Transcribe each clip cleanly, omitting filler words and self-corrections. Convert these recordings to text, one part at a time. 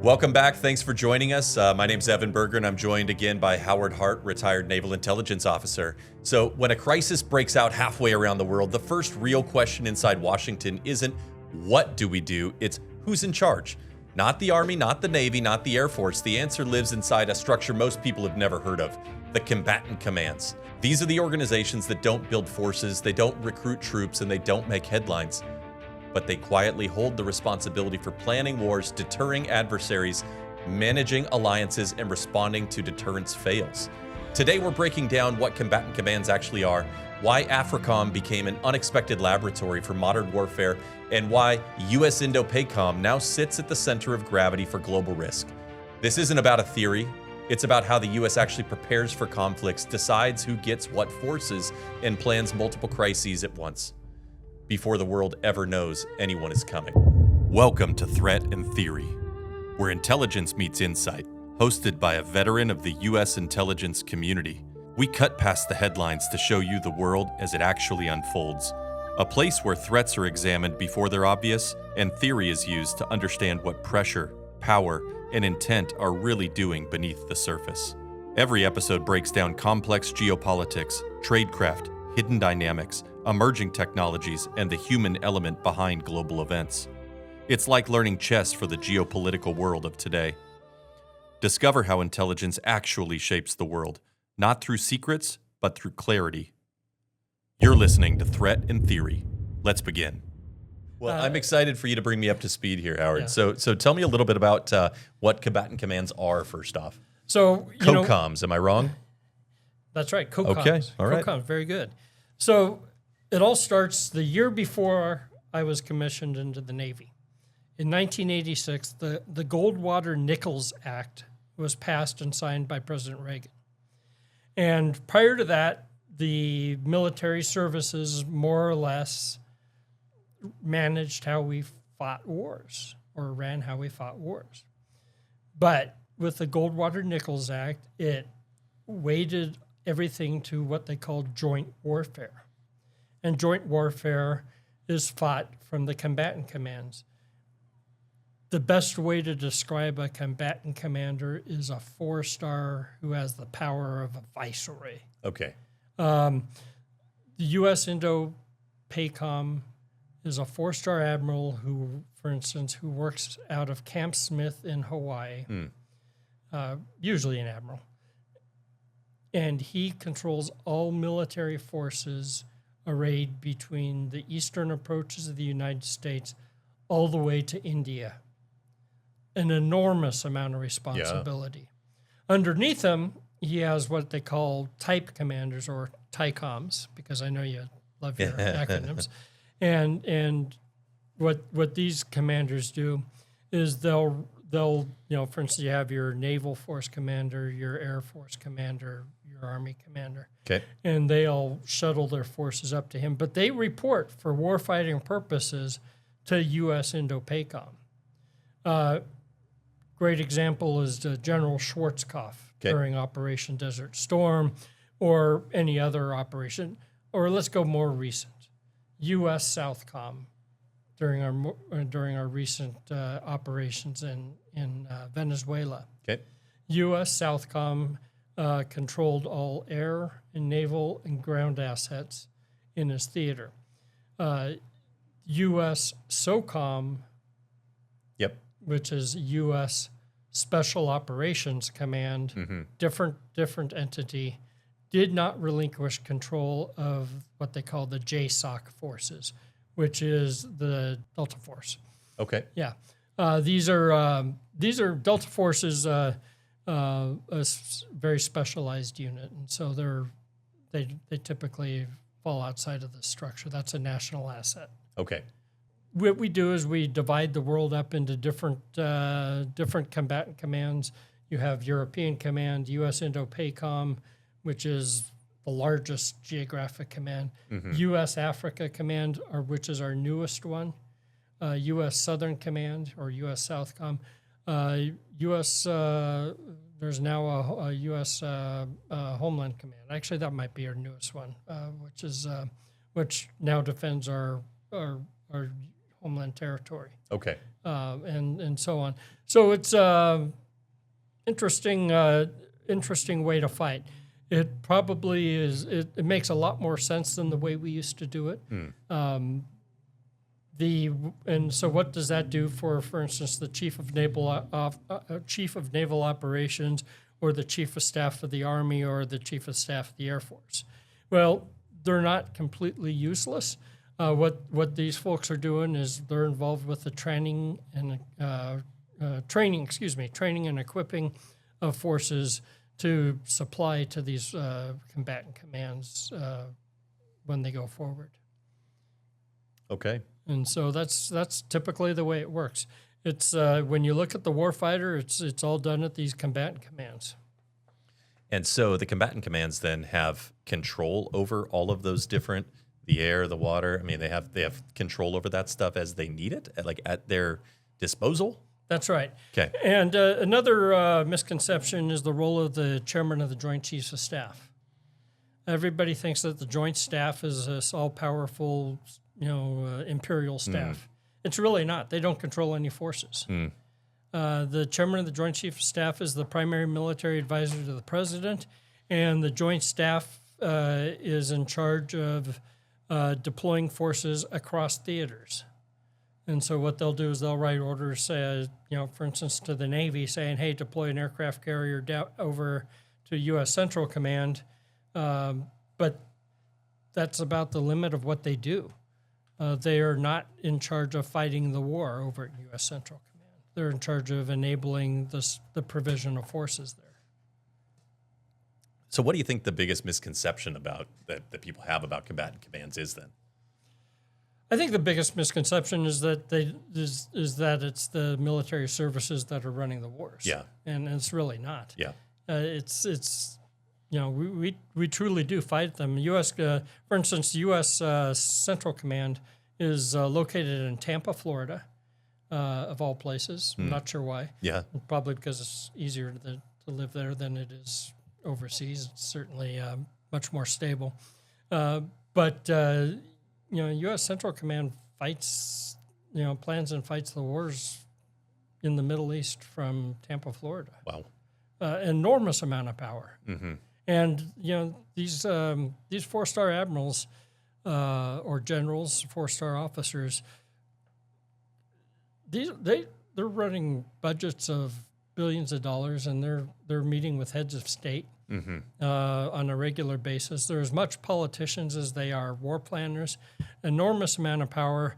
Welcome back. Thanks for joining us. My name's Evan Berger, and I'm joined again by Howard Hart, retired Naval Intelligence Officer. So, when a crisis breaks out halfway around the world, the first real question inside Washington isn't what do we do? It's who's in charge. Not the Army, not the Navy, not the Air Force. The answer lives inside a structure most people have never heard of, the combatant commands. These are the organizations that don't build forces, they don't recruit troops, and they don't make headlines. But they quietly hold the responsibility for planning wars, deterring adversaries, managing alliances, and responding to deterrence fails. Today, we're breaking down what combatant commands actually are, why AFRICOM became an unexpected laboratory for modern warfare, and why US Indo-PACOM now sits at the center of gravity for global risk. This isn't about a theory. It's about how the US actually prepares for conflicts, decides who gets what forces, and plans multiple crises at once, before the world ever knows anyone is coming. Welcome to Threat and Theory, where intelligence meets insight, hosted by a veteran of the U.S. intelligence community. We cut past the headlines to show you the world as it actually unfolds, a place where threats are examined before they're obvious, and theory is used to understand what pressure, power, and intent are really doing beneath the surface. Every episode breaks down complex geopolitics, tradecraft, hidden dynamics, emerging technologies, and the human element behind global events. It's like learning chess for the geopolitical world of today. Discover how intelligence actually shapes the world, not through secrets, but through clarity. You're listening to Threat and Theory. Let's begin. Well, I'm excited for you to bring me up to speed here, Howard. Yeah. So tell me a little bit about what combatant commands are, first off. So, COCOMs, am I wrong? That's right, COCOMs. Okay, all right. COCOMs, very good. So it all starts the year before I was commissioned into the Navy. In 1986, the Goldwater-Nichols Act was passed and signed by President Reagan. And prior to that, the military services more or less managed how we fought wars, or ran how we fought wars. But with the Goldwater-Nichols Act, it weighted everything to what they called joint warfare. And joint warfare is fought from the combatant commands. The best way to describe a combatant commander is a 4-star who has the power of a viceroy. Okay. The U.S. Indo-PACOM is a 4-star admiral who, for instance, who works out of Camp Smith in Hawaii, usually an admiral. And he controls all military forces arrayed between the eastern approaches of the United States all the way to India. An enormous amount of responsibility. Yeah. Underneath him, he has what they call type commanders, or TICOMs, because I know you love your acronyms. And what these commanders do is they'll for instance, you have your Naval Force Commander, your Air Force Commander, your Army Commander. Okay. And they'll shuttle their forces up to him. But they report for warfighting purposes to U.S. Indo-PACOM. Great example is General Schwarzkopf during Operation Desert Storm, or any other operation. Or let's go more recent, U.S. Southcom during our recent operations in Venezuela. Okay. U.S. Southcom controlled all air and naval and ground assets in his theater. U.S. SOCOM, which is U.S. Special Operations Command, different entity, did not relinquish control of what they call the JSOC forces, which is the Delta Force. Okay. Yeah. These are Delta Forces, a very specialized unit, and so they typically fall outside of the structure. That's a national asset. Okay. What we do is we divide the world up into different combatant commands. You have European Command, U.S. Indo-PACOM, which is the largest geographic command. U.S. Africa Command, which is our newest one. U.S. Southern Command, or U.S. Southcom. There's now a U.S. Homeland Command. Actually, that might be our newest one, which now defends our Homeland Territory, Okay. and so on. So it's interesting way to fight. It probably is. It makes a lot more sense than the way we used to do it. And so what does that do for instance, the chief of naval operations, or the chief of staff of the Army, or the chief of staff of the Air Force? Well, they're not completely useless. What these folks are doing is they're involved with the training and equipping of forces to supply to these combatant commands when they go forward. Okay. And so that's typically the way it works. It's when you look at the warfighter, it's all done at these combatant commands. And so the combatant commands then have control over all of those different, the air, the water. I mean, they have control over that stuff as they need it, at their disposal. That's right. Okay. And another misconception is the role of the chairman of the Joint Chiefs of Staff. Everybody thinks that the Joint Staff is this all-powerful, imperial staff. It's really not. They don't control any forces. The chairman of the Joint Chiefs of Staff is the primary military advisor to the president, and the Joint Staff is in charge of deploying forces across theaters. And so what they'll do is they'll write orders, for instance, to the Navy saying, hey, deploy an aircraft carrier over to U.S. Central Command. But that's about the limit of what they do. They are not in charge of fighting the war over at U.S. Central Command. They're in charge of enabling the provision of forces there. So what do you think the biggest misconception about that people have about combatant commands is then? I think the biggest misconception is that it's the military services that are running the wars. Yeah. And it's really not. Yeah. We truly do fight them. For instance, U.S. Central Command is located in Tampa, Florida, of all places. I'm not sure why. Yeah. Probably because it's easier to live there than it is overseas. It's certainly much more stable. But U.S. Central Command fights, plans and fights the wars in the Middle East from Tampa, Florida. Wow. Enormous amount of power. Mm-hmm. And these 4-star admirals or generals, 4-star officers, they're running budgets of billions of dollars, and they're meeting with heads of state on a regular basis. They're as much politicians as they are war planners. Enormous amount of power.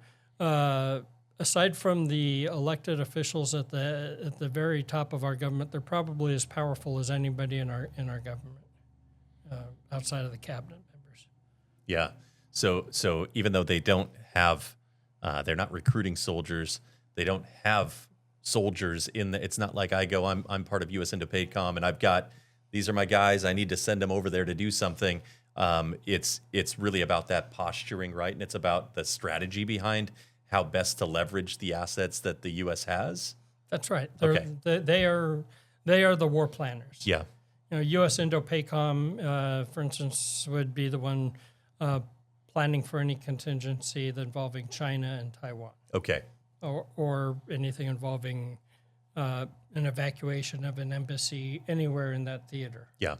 Aside from the elected officials at the very top of our government, they're probably as powerful as anybody in our government, outside of the cabinet members. Yeah. So even though they don't have, they're not recruiting soldiers. They don't have soldiers it's not like I'm part of U.S. Indo-PACOM and I've got, these are my guys, I need to send them over there to do something. It's really about that posturing, right? And it's about the strategy behind how best to leverage the assets that the U.S. has. That's right. Okay. They are the war planners. Yeah. U.S. Indo-PACOM, for instance, would be the one planning for any contingency involving China and Taiwan. Okay. Or anything involving an evacuation of an embassy anywhere in that theater. Yeah.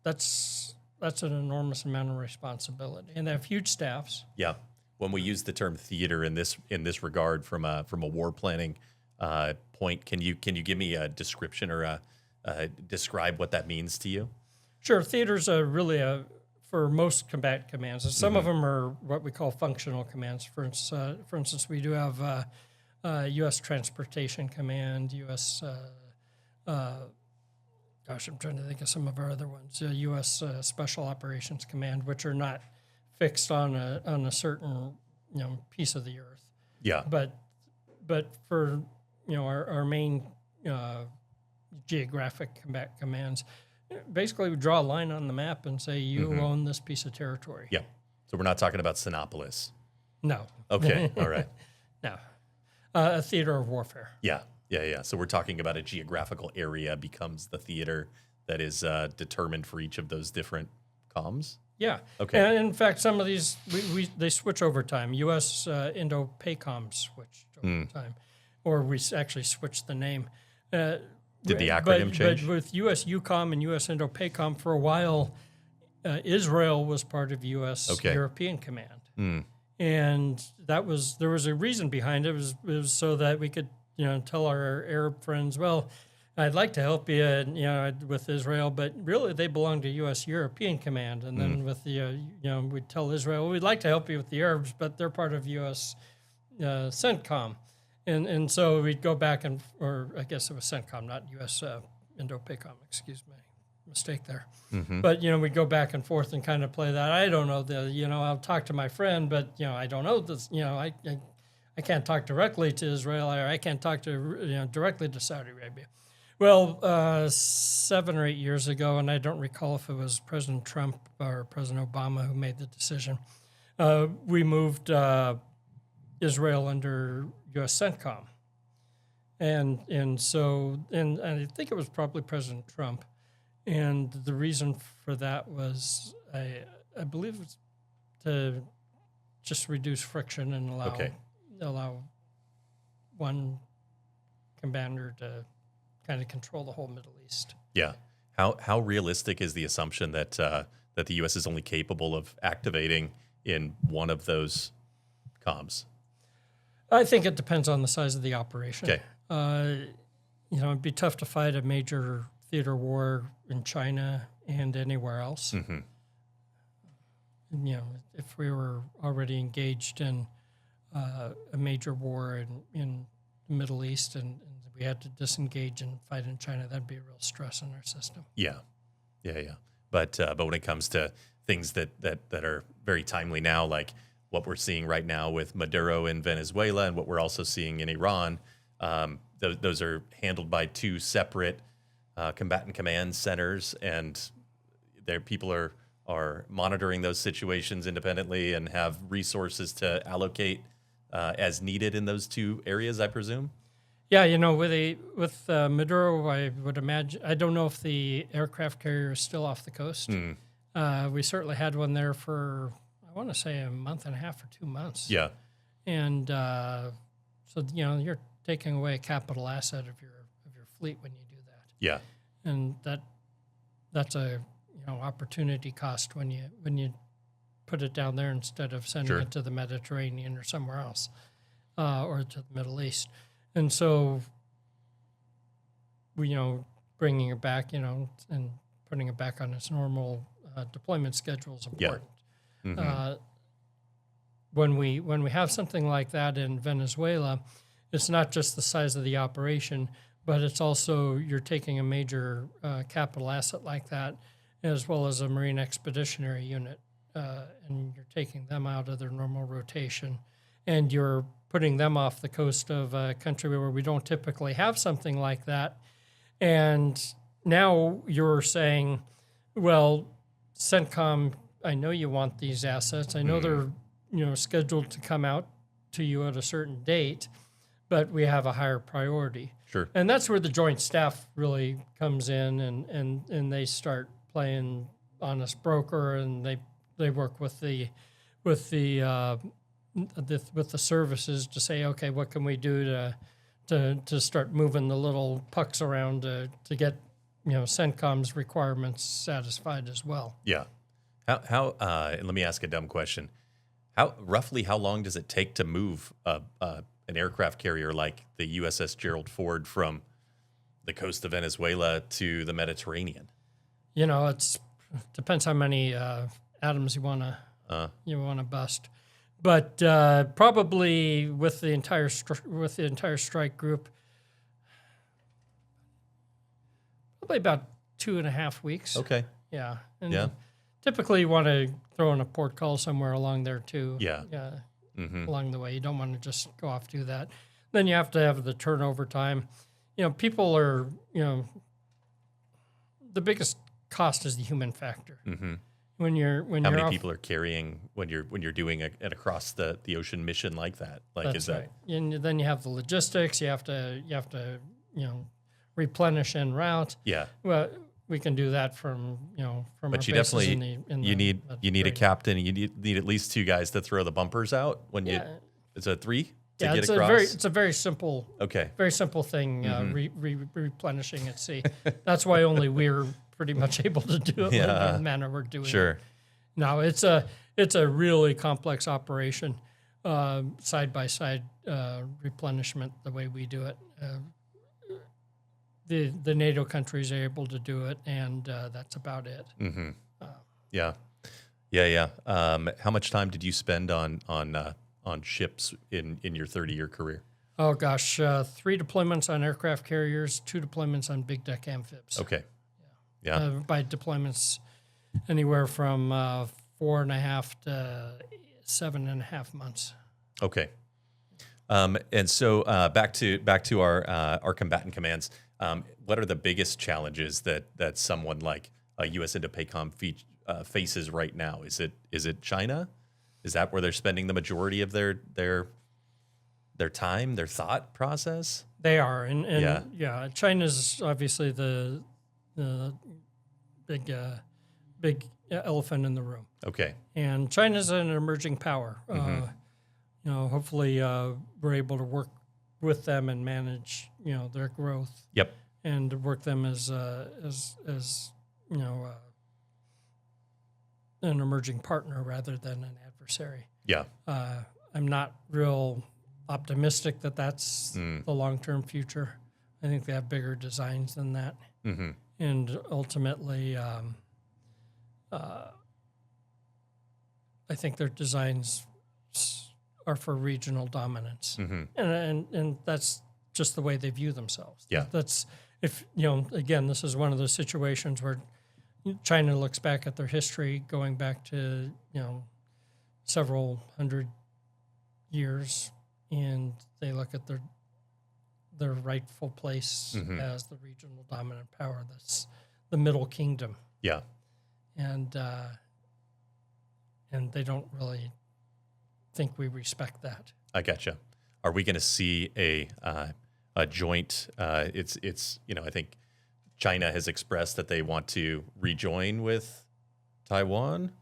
That's an enormous amount of responsibility, and they have huge staffs. Yeah. When we use the term theater in this regard from a war planning point, can you give me a description or describe what that means to you? Sure. Theaters are really for most combatant commands. And some of them are what we call functional commands. For instance, we do have U.S. Transportation Command, U.S. I'm trying to think of some of our other ones. U.S. Special Operations Command, which are not fixed on a certain piece of the earth. Yeah. But for our main geographic combat commands, basically we draw a line on the map and say you own this piece of territory. Yeah. So we're not talking about Sinopolis. No. Okay. All right. No. A theater of warfare. Yeah. So we're talking about a geographical area becomes the theater that is determined for each of those different comms. Yeah. Okay. And in fact, some of these they switch over time. U.S. Indo-PACOM switched over time, or we actually switched the name. Did the acronym change? But with U.S. UCOM and U.S. Indo-PACOM for a while, Israel was part of U.S. European Command, and there was a reason behind it. It was so that we could tell our Arab friends, well, I'd like to help you, with Israel, but really they belong to U.S. European Command. And then with the, we'd tell Israel, we'd like to help you with the Arabs, but they're part of U.S. CENTCOM. And so we'd go back or I guess it was CENTCOM, not U.S. Indo-PACOM, excuse me, mistake there. But, we'd go back and forth and kind of play that. I don't know, I'll talk to my friend, but, I don't know this, I can't talk directly to Israel, or I can't talk to, directly to Saudi Arabia. Well, 7 or 8 years ago, and I don't recall if it was President Trump or President Obama who made the decision, we moved Israel under U.S. CENTCOM. And I think it was probably President Trump. And the reason for that was, I believe, it was to just reduce friction and allow one commander to kind of control the whole Middle East. Yeah. How realistic is the assumption that the U.S. is only capable of activating in one of those comms? I think it depends on the size of the operation. Okay. It'd be tough to fight a major theater war in China and anywhere else. If we were already engaged in a major war in the Middle East and we had to disengage and fight in China, that'd be a real stress on our system. Yeah. But when it comes to things that are very timely now, like what we're seeing right now with Maduro in Venezuela and what we're also seeing in Iran, those are handled by two separate combatant command centers, and people are monitoring those situations independently and have resources to allocate as needed in those two areas, I presume. Yeah, with Maduro, I would imagine. I don't know if the aircraft carrier is still off the coast. We certainly had one there for, I want to say, a month and a half or 2 months. Yeah, and so you're taking away a capital asset of your fleet when you do that. Yeah, and that's a opportunity cost when you put it down there instead of sending it to the Mediterranean or somewhere else, or to the Middle East. And so, bringing it back, and putting it back on its normal deployment schedule is important. Yeah. When we have something like that in Venezuela, it's not just the size of the operation, but it's also you're taking a major capital asset like that, as well as a Marine Expeditionary Unit, and you're taking them out of their normal rotation, and you're putting them off the coast of a country where we don't typically have something like that. And now you're saying, well, CENTCOM, I know you want these assets. I know they're scheduled to come out to you at a certain date, but we have a higher priority. Sure. And that's where the Joint Staff really comes in, and they start playing honest broker, and they work with the services to say, okay, what can we do to start moving the little pucks around to get CENTCOM's requirements satisfied as well. Yeah. How and let me ask a dumb question. Roughly how long does it take to move an aircraft carrier like the USS Gerald Ford from the coast of Venezuela to the Mediterranean? It depends how many atoms you want to bust. But probably with the entire strike group, probably about 2.5 weeks. Okay. Yeah. And typically you want to throw in a port call somewhere along there too. Yeah. Along the way. You don't want to just go off do that. Then you have to have the turnover time. People are, the biggest cost is the human factor. When you're how many people are carrying when you're doing an across the ocean mission like that? That's right. And then you have the logistics. You have to replenish en route. Yeah. Well, we can do that from from But our you bases definitely in the you need a Mediterranean. captain. And you need at least two guys to throw the bumpers out when you. Yeah. It's a three to Yeah, get it's across. a very simple Okay. very simple thing, replenishing at sea. That's why only we're pretty much able to do it in the manner we're doing it. Sure. No, it's a really complex operation, side by side replenishment. The way we do it, the NATO countries are able to do it, and that's about it. Mm-hmm. Yeah. How much time did you spend on ships in your 30-year career? Oh gosh, 3 deployments on aircraft carriers, 2 deployments on big deck amphibs. Okay. Yeah. By deployments, anywhere from 4.5 to 7.5 months. Okay. And so back to our combatant commands. What are the biggest challenges that someone like U.S. Indo-PACOM faces right now? Is it China? Is that where they're spending the majority of their time, their thought process? They are, and yeah, China's obviously the big elephant in the room. Okay. And China's an emerging power. Hopefully we're able to work with them and manage their growth. Yep. And work them as an emerging partner rather than an adversary. Yeah. I'm not real optimistic that that's the long-term future. I think they have bigger designs than that. Mm-hmm. And ultimately, I think their designs are for regional dominance. Mm-hmm. And that's just the way they view themselves. Yeah. That's, if, again, this is one of those situations where China looks back at their history going back to, several hundred years, and they look at their rightful place as the regional dominant power. That's the Middle Kingdom. Yeah. And they don't really think we respect that. I gotcha. Are we going to see a joint? It's I think China has expressed that they want to rejoin with Taiwan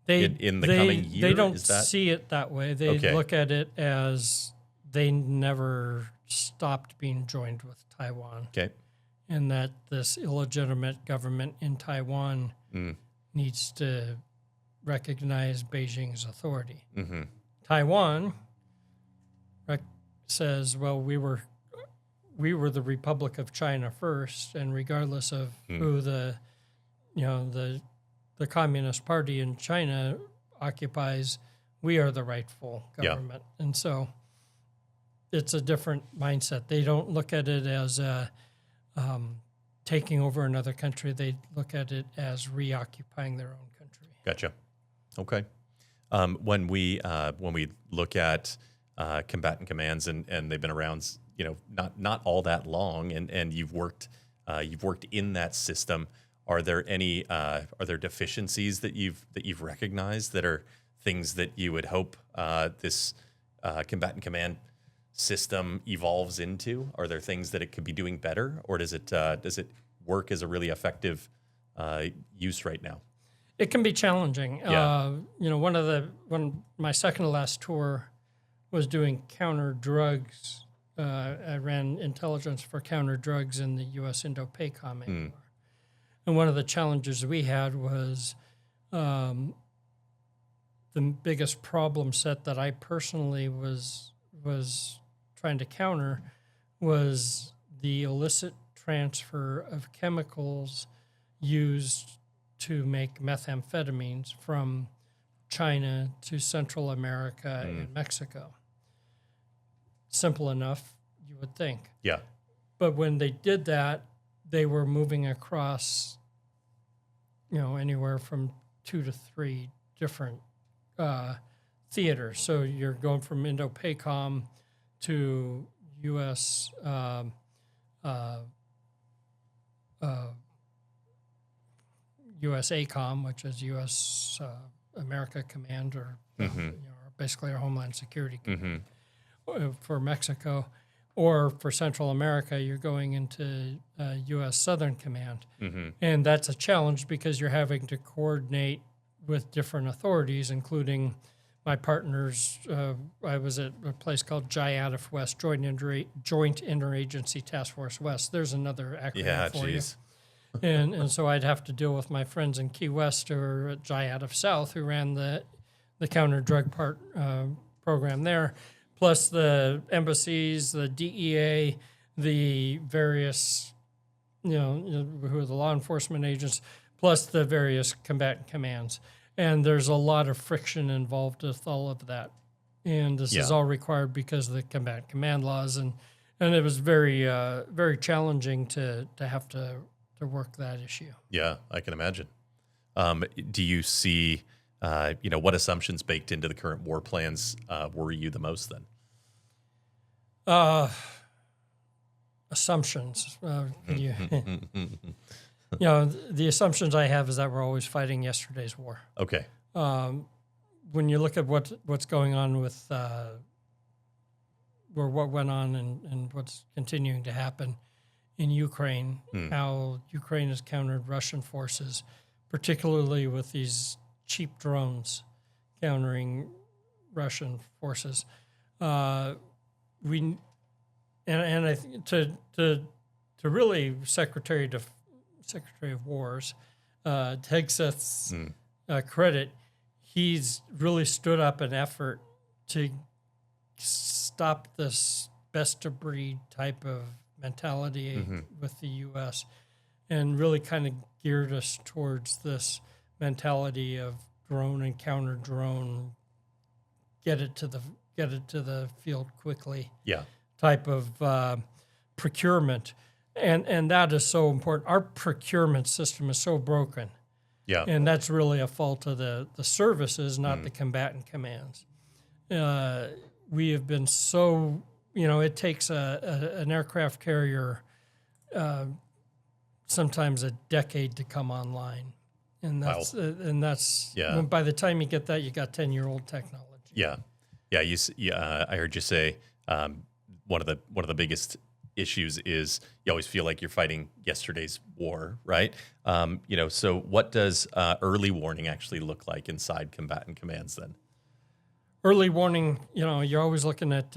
in the coming year. They don't see it that way. They Okay. look at it as they never stopped being joined with Taiwan. Okay. And that this illegitimate government in Taiwan needs to recognize Beijing's authority. Mm-hmm. Taiwan says, well, we were the Republic of China first, and regardless of who the Communist Party in China occupies, we are the rightful government. Yeah. And so it's a different mindset. They don't look at it as taking over another country. They look at it as reoccupying their own country. Gotcha. Okay. When we look at combatant commands, and they've been around, not all that long, and you've worked in that system. Are there any deficiencies that you've recognized that are things that you would hope this combatant command system evolves into? Are there things that it could be doing better, or does it work as a really effective use right now? It can be challenging. Yeah. My second to last tour was doing counter drugs. I ran intelligence for counter drugs in the U.S. Indo-PACOM. And one of the challenges we had was the biggest problem set that I personally was trying to counter was the illicit transfer of chemicals used to make methamphetamines from China to Central America and Mexico. Simple enough, you would think. Yeah. But when they did that, they were moving across, anywhere from 2 to 3 different theaters. So you're going from Indo-PACOM to U.S. USACOM, which is U.S. America Command, or basically our Homeland Security Command for Mexico. Or for Central America, you're going into U.S. Southern Command. And that's a challenge because you're having to coordinate with different authorities, including my partners. I was at a place called JIATF West, Joint Interagency Task Force West. There's another acronym for you. And so I'd have to deal with my friends in Key West who are at JIATF South, who ran the counter-drug program there, plus the embassies, the DEA, the various, who are the law enforcement agents, plus the various combatant commands. And there's a lot of friction involved with all of that. And this is all required because of the combatant command laws. And it was very, very challenging to have to work that issue. Yeah, I can imagine. Do you see, what assumptions baked into the current war plans worry you the most then? Assumptions. The assumptions I have is that we're always fighting yesterday's war. Okay. When you look at what's going on with, or what went on and what's continuing to happen in Ukraine, how Ukraine has countered Russian forces, particularly with these cheap drones countering Russian forces. I think to really Secretary of War's Hegseth's credit, he's really stood up an effort to stop this best of breed type of mentality with the U.S. and really kind of geared us towards this mentality of drone and counter drone, get it to the field quickly. Type of procurement, and that is so important. Our procurement system is so broken, and that's really a fault of the services, not the combatant commands. We have been so, it takes an aircraft carrier sometimes a decade to come online, and that's by the time you get that, you got 10-year-old technology. I heard you say. One of the biggest issues is you always feel like you're fighting yesterday's war, right? So what does early warning actually look like inside combatant commands then? Early warning, you're always looking at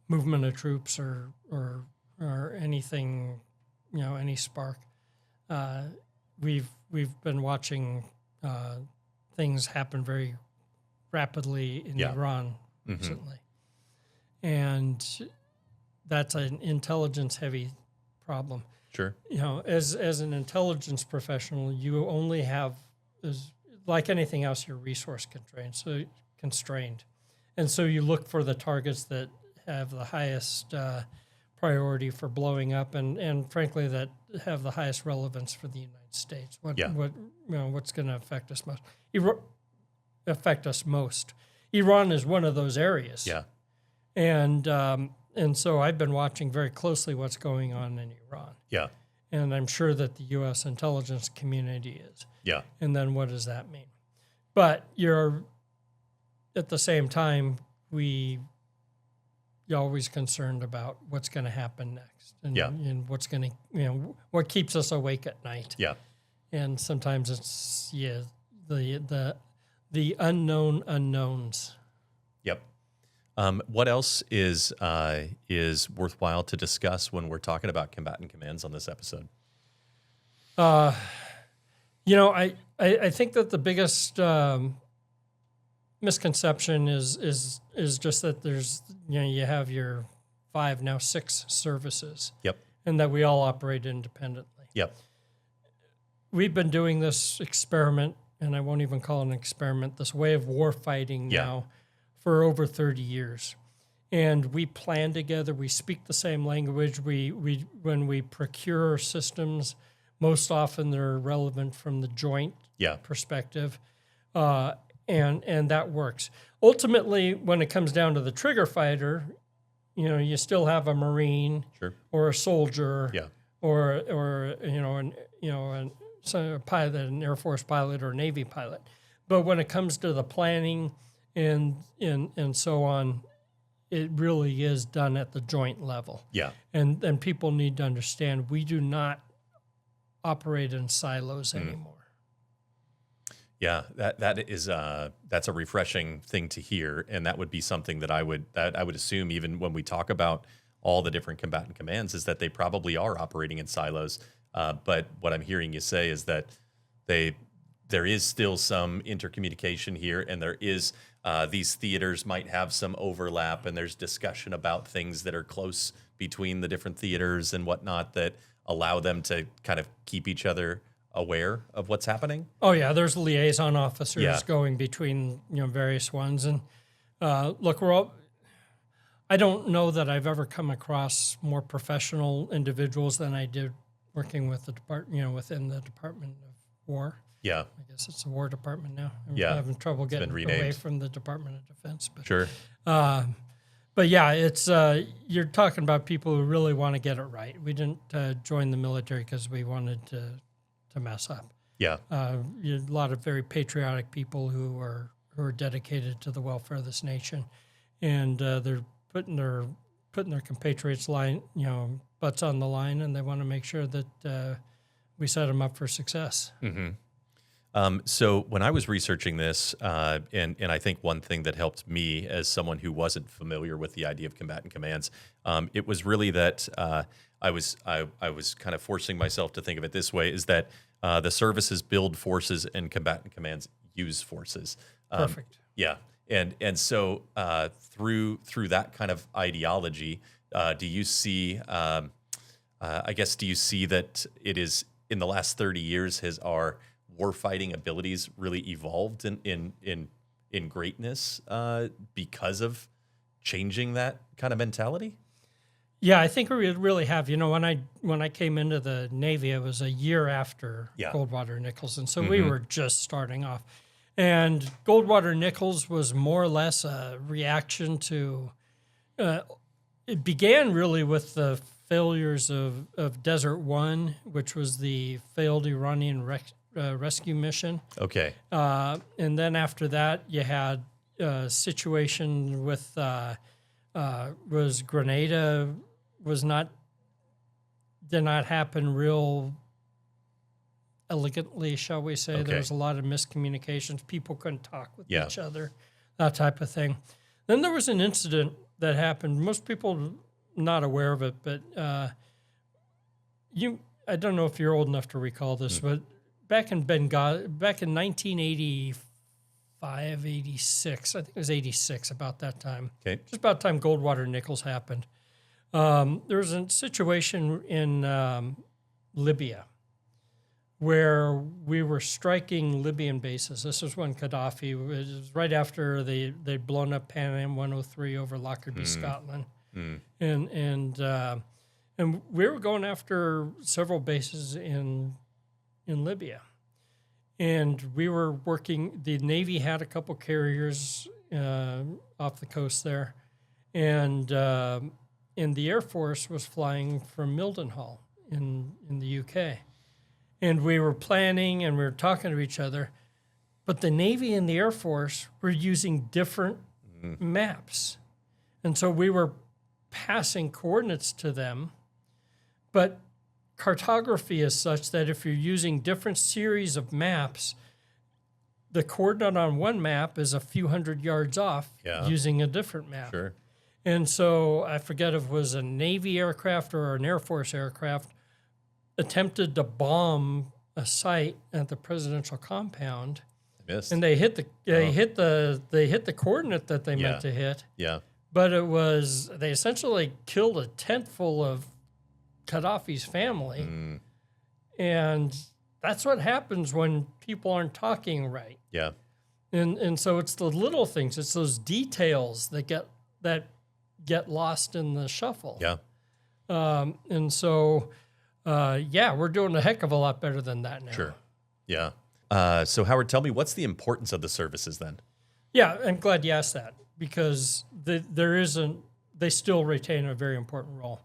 movement of troops or anything, any spark. We've been watching things happen very rapidly in Iran recently. And that's an intelligence-heavy problem. Sure. As an intelligence professional, you only have, like anything else, you're resource constrained. And so you look for the targets that have the highest priority for blowing up, and frankly, that have the highest relevance for the United States. What's going to affect us most? Iran is one of those areas. And so I've been watching very closely what's going on in Iran. And I'm sure that the U.S. intelligence community is. And then what does that mean? But at the same time, you're always concerned about what's going to happen next, and what's going to, what keeps us awake at night. And sometimes it's the unknown unknowns. What else is worthwhile to discuss when we're talking about combatant commands on this episode? I think that the biggest misconception is just that there's you have your 5, now 6 services. And that we all operate independently. We've been doing this experiment, and I won't even call it an experiment, this way of war fighting now for over 30 years. And we plan together, we speak the same language, when we procure systems, most often they're relevant from the joint perspective, and that works. Ultimately, when it comes down to the trigger fighter, you still have a Marine or a soldier or a pilot, an Air Force pilot or a Navy pilot. But when it comes to the planning and so on, it really is done at the joint level. Yeah. And people need to understand we do not operate in silos anymore. Yeah, that's a refreshing thing to hear, and that would be something that I would assume, even when we talk about all the different combatant commands, is that they probably are operating in silos. But what I'm hearing you say is that there is still some intercommunication here, and there is these theaters might have some overlap, and there's discussion about things that are close between the different theaters and whatnot that allow them to kind of keep each other aware of what's happening. Oh yeah, there's liaison officers going between various ones, and look, I don't know that I've ever come across more professional individuals than I did working with the within the Department of War. Yeah, I guess it's the War Department now. I'm Yeah. having trouble getting renamed. away from the Department of Defense. But, Sure. but yeah, it's you're talking about people who really want to get it right. We didn't join the military because we wanted to mess up. Yeah. A lot of very patriotic people who are dedicated to the welfare of this nation, and they're putting their compatriots' butts on the line, and they want to make sure that we set them up for success. Mm-hmm. So when I was researching this, and I think one thing that helped me as someone who wasn't familiar with the idea of combatant commands, it was really that I was kind of forcing myself to think of it this way: is that the services build forces and combatant commands use forces. Perfect. Yeah, and so through that kind of ideology, do you see? I guess do you see that it is in the last 30 years has our warfighting abilities really evolved in greatness because of changing that kind of mentality? Yeah, I think we really have. When I came into the Navy, it was a year after Goldwater Nichols, and so we were just starting off. And Goldwater Nichols was more or less a reaction to. It began really with the failures of Desert One, which was the failed Iranian rescue mission. Okay. And then after that, you had a situation with was Grenada did not happen real elegantly, shall we say. Okay. There was a lot of miscommunications. People couldn't talk with each other, that type of thing. Then there was an incident that happened. Most people not aware of it, but I don't know if you're old enough to recall this, but back in 1985, 86, I think it was 86, about that time. Okay. Just about the time Goldwater Nichols happened. There was a situation in Libya where we were striking Libyan bases. This was when Gaddafi, it was right after they'd blown up Pan Am 103 over Lockerbie, Scotland. And we were going after several bases in Libya. And we were working, the Navy had a couple carriers off the coast there. And the Air Force was flying from Mildenhall in the UK. And we were planning and we were talking to each other, but the Navy and the Air Force were using different maps. And so we were passing coordinates to them, but cartography is such that if you're using different series of maps, the coordinate on one map is a few hundred yards off using a different map. Sure. And so I forget if it was a Navy aircraft or an Air Force aircraft attempted to bomb a site at the presidential compound. Missed. And they hit the coordinate that they meant to hit. Yeah. But they essentially killed a tent full of Gaddafi's family. And that's what happens when people aren't talking right. Yeah. And so it's the little things, it's those details that get lost in the shuffle. Yeah. And so we're doing a heck of a lot better than that now. Sure. Yeah. So Howard, tell me, what's the importance of the services then? Yeah, I'm glad you asked that, because they still retain a very important role.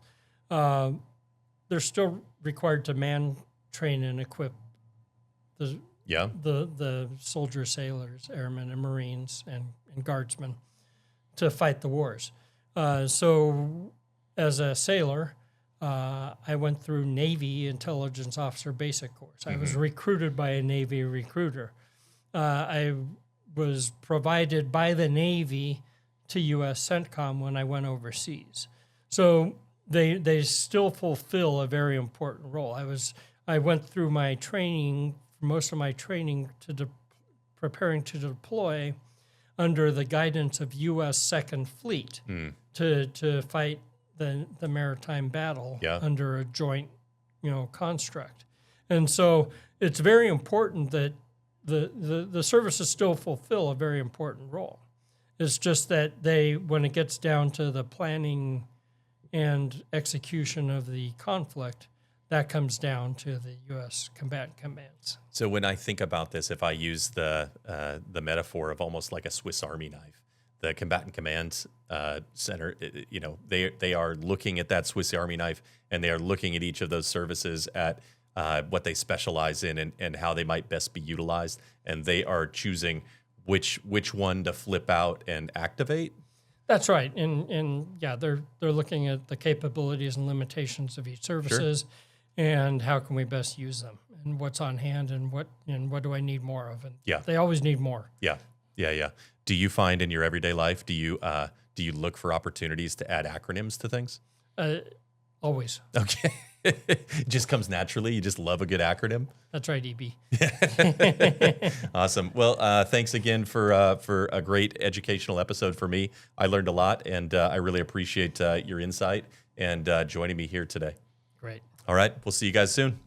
They're still required to man, train, and equip the soldiers, sailors, airmen, and Marines, and guardsmen to fight the wars. So as a sailor, I went through Navy Intelligence Officer Basic Course. I was recruited by a Navy recruiter. I was provided by the Navy to U.S. CENTCOM when I went overseas. So they still fulfill a very important role. I went through my training, most of my training preparing to deploy under the guidance of U.S. Second Fleet to fight the maritime battle under a joint, construct. And so it's very important that the services still fulfill a very important role. It's just that when it gets down to the planning and execution of the conflict, that comes down to the U.S. combatant commands. So when I think about this, if I use the metaphor of almost like a Swiss Army knife, the combatant command center, they are looking at that Swiss Army knife, and they are looking at each of those services at what they specialize in and how they might best be utilized, and they are choosing which one to flip out and activate. That's right, and they're looking at the capabilities and limitations of each services. Sure. And how can we best use them, and what's on hand, and what do I need more of? And they always need more. Yeah. Do you find in your everyday life, do you look for opportunities to add acronyms to things? Always. Okay. It just comes naturally. You just love a good acronym. That's right, EB. Awesome. Well, thanks again for a great educational episode for me. I learned a lot, and I really appreciate your insight and joining me here today. Great. All right. We'll see you guys soon.